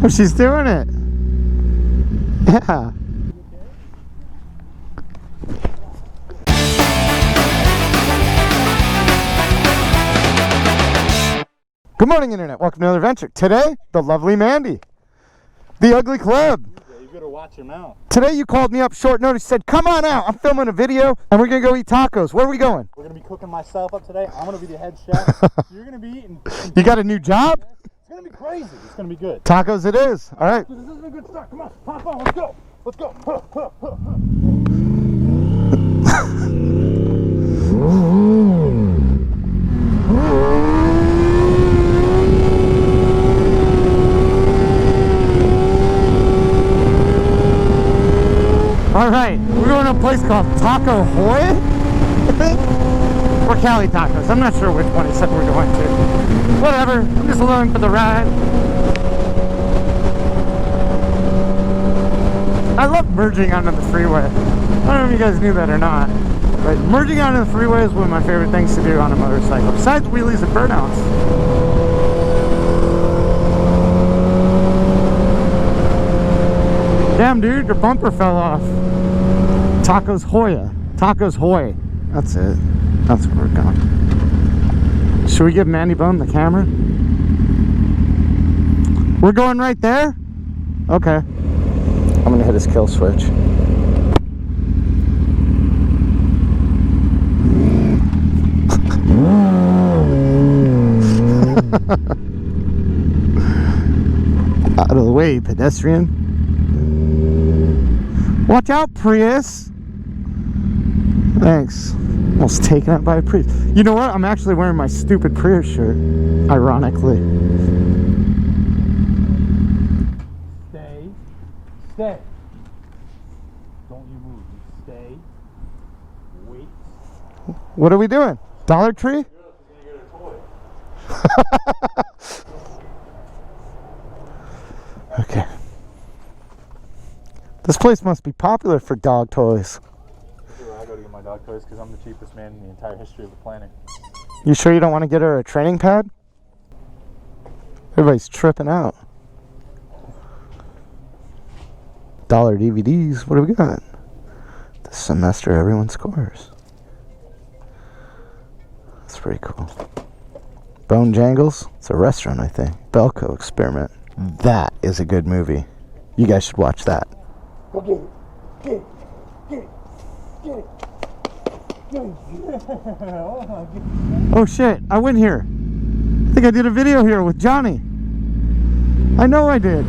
Oh, she's doing it. Yeah. Good morning, Internet. Welcome to another adventure. Today, the lovely Mandy. The Ugly Club. Yeah, you better watch your mouth. Today you called me up short notice, said, come on out. I'm filming a video, and we're going to go eat tacos. Where are we going? We're going to be cooking myself up today. I'm going to be the head chef. You're going to be eating. You got a new job? It's going to be crazy. It's going to be good. Tacos it is. All right. This is a good start. Come on. Pop on. Let's go. Let's go. All right, we're going to a place called Taqueria HOY, I think, or Cali Tacos. I'm not sure which one he said we're going to. Whatever, I'm just along for the ride. I love merging onto the freeway. I don't know if you guys knew that or not, but merging onto the freeway is one of my favorite things to do on a motorcycle, besides wheelies and burnouts. Damn, dude, your bumper fell off. Tacos Hoya. Tacos Hoy. That's it. That's where we're going. Should we give Mandy Bone the camera? We're going right there? Okay. I'm gonna hit his kill switch. Out of the way, pedestrian. Watch out, Prius. Thanks. Almost taken out by a Prius. You know what? I'm actually wearing my stupid Prius shirt, ironically. Stay. Stay. Don't you move. You stay. Wait. What are we doing? Dollar Tree? You're gonna get a toy. Okay. This place must be popular for dog toys. I go to get my dog toys because I'm the cheapest man in the entire history of the planet. You sure you don't want to get her a training pad? Everybody's tripping out. Dollar DVDs. What do we got? This semester everyone scores. That's pretty cool. Bone Jangles. It's a restaurant, I think. Belko Experiment. That is a good movie. You guys should watch that. Go get it. Get it. Get it. Get it. Get it. Oh shit, I went here. I think I did a video here with Johnny. I know I did.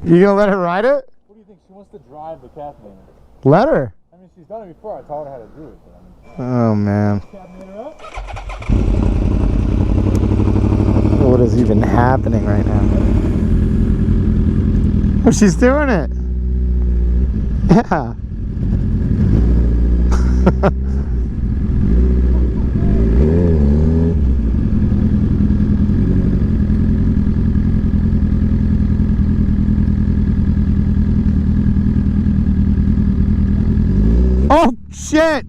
You gonna let her ride it? What do you think? She wants to drive the Kathie. Let her. I mean, she's done it before. I taught her how to do it. But I mean, Oh man. Kathie her up. What is even happening right now? Oh, she's doing it. Yeah. Oh, shit!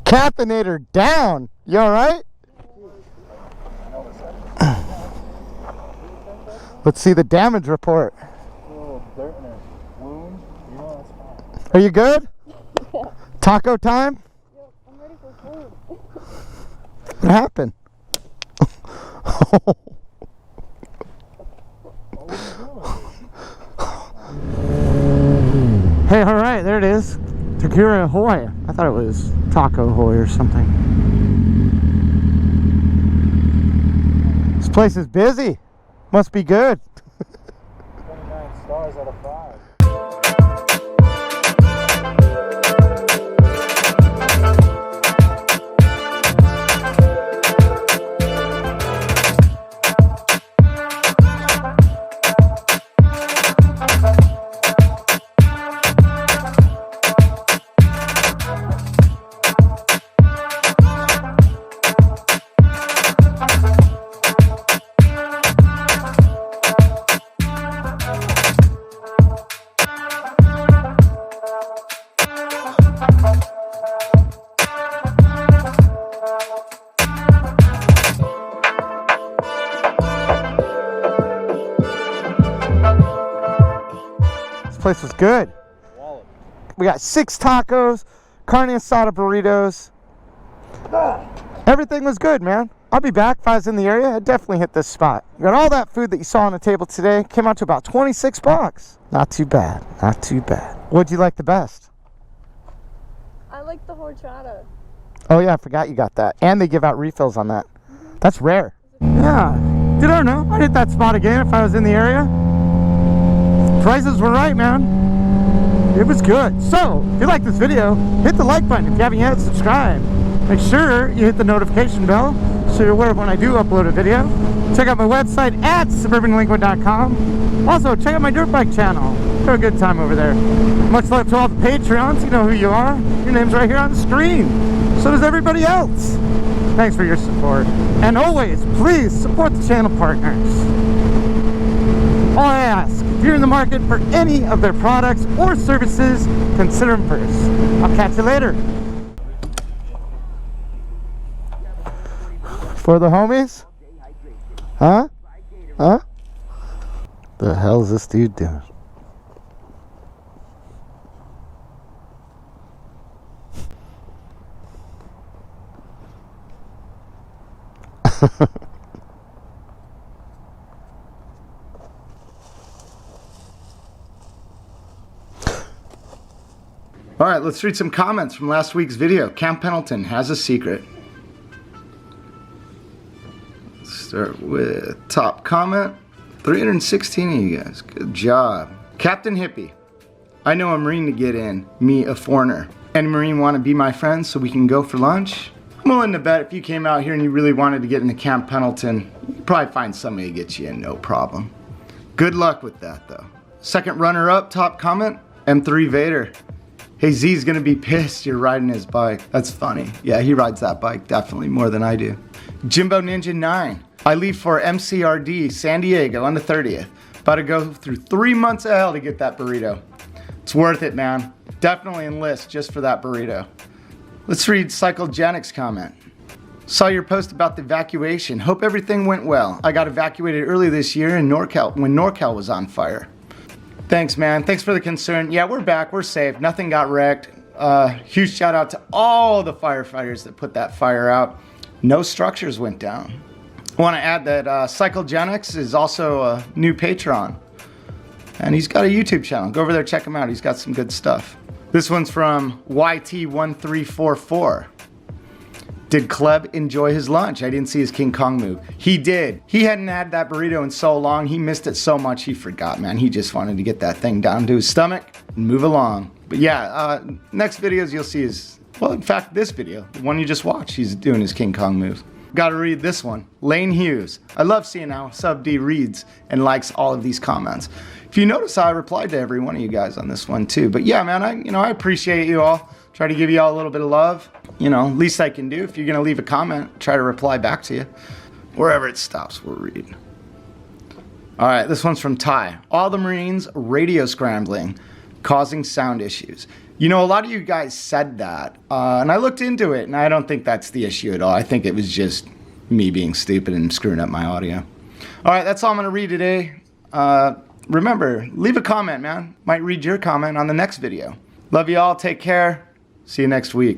Caffeinator down. You alright? Let's see the damage report. Oh, dirt in her wound. You know that's fine. Are you good? Yeah. Taco time? Yep, I'm ready for food. What happened? Hey, alright, there it is. Taqueria HOY. I thought it was Taco HOY or something. This place is busy. Must be good. 29 stars out of 5. place was good. We got 6 tacos, carne asada burritos. Everything was good, man. I'll be back if I was in the area. I'd definitely hit this spot. We got all that food that you saw on the table today. Came out to about 26 bucks. Not too bad. Not too bad. What'd you like the best? I like the horchata. Oh yeah, I forgot you got that. And they give out refills on that. That's rare. Yeah. Dude, I don't know. I'd hit that spot again if I was in the area. Prices were right, man. It was good. So, if you like this video, hit the like button. If you haven't yet, subscribe. Make sure you hit the notification bell so you're aware of when I do upload a video. Check out my website at suburbandelinquent.com. Also, check out my dirt bike channel. Have a good time over there. Much love to all the Patreons. You know who you are. Your name's right here on the screen. So does everybody else. Thanks for your support. And always, please support the channel partners. All I ask, if you're in the market for any of their products or services, consider them first. I'll catch you later. For the homies? Huh? Huh? The hell is this dude doing? All right, let's read some comments from last week's video. Camp Pendleton has a secret. Start with top comment. 316 of you guys. Good job. Captain Hippie. I know a Marine to get in. Me, a foreigner. Any Marine want to be my friend so we can go for lunch? I'm willing to bet if you came out here and you really wanted to get into Camp Pendleton, you'd probably find somebody to get you in, no problem. Good luck with that, though. Second runner-up, top comment, M3 Vader. Hey, Z's gonna be pissed you're riding his bike. That's funny. Yeah, he rides that bike definitely more than I do. Jimbo Ninja 9. I leave for MCRD San Diego on the 30th. About to go through 3 months of hell to get that burrito. It's worth it, man. Definitely enlist just for that burrito. Let's read Cyclegenix comment. Saw your post about the evacuation. Hope everything went well. I got evacuated early this year in NorCal when NorCal was on fire. Thanks, man. Thanks for the concern. Yeah, we're back. We're safe. Nothing got wrecked. Huge shout out to all the firefighters that put that fire out. No structures went down. I want to add that Cyclegenix is also a new patron. And he's got a YouTube channel. Go over there, check him out. He's got some good stuff. This one's from YT1344. Did Kleb enjoy his lunch? I didn't see his King Kong move. He did. He hadn't had that burrito in so long. He missed it so much he forgot, man. He just wanted to get that thing down to his stomach and move along. But yeah, next videos you'll see is, well, in fact, this video, the one you just watched, he's doing his King Kong moves. Gotta read this one. Lane Hughes. I love seeing how Sub D reads and likes all of these comments. If you notice, I replied to every one of you guys on this one too. But yeah, man, I appreciate you all. Try to give you all a little bit of love. Least I can do. If you're gonna leave a comment, try to reply back to you. Wherever it stops, we'll read. All right, this one's from Ty. All the Marines radio scrambling, causing sound issues. A lot of you guys said that, and I looked into it, and I don't think that's the issue at all. I think it was just me being stupid and screwing up my audio. All right, that's all I'm gonna read today. Remember, leave a comment, man. Might read your comment on the next video. Love you all. Take care. See you next week.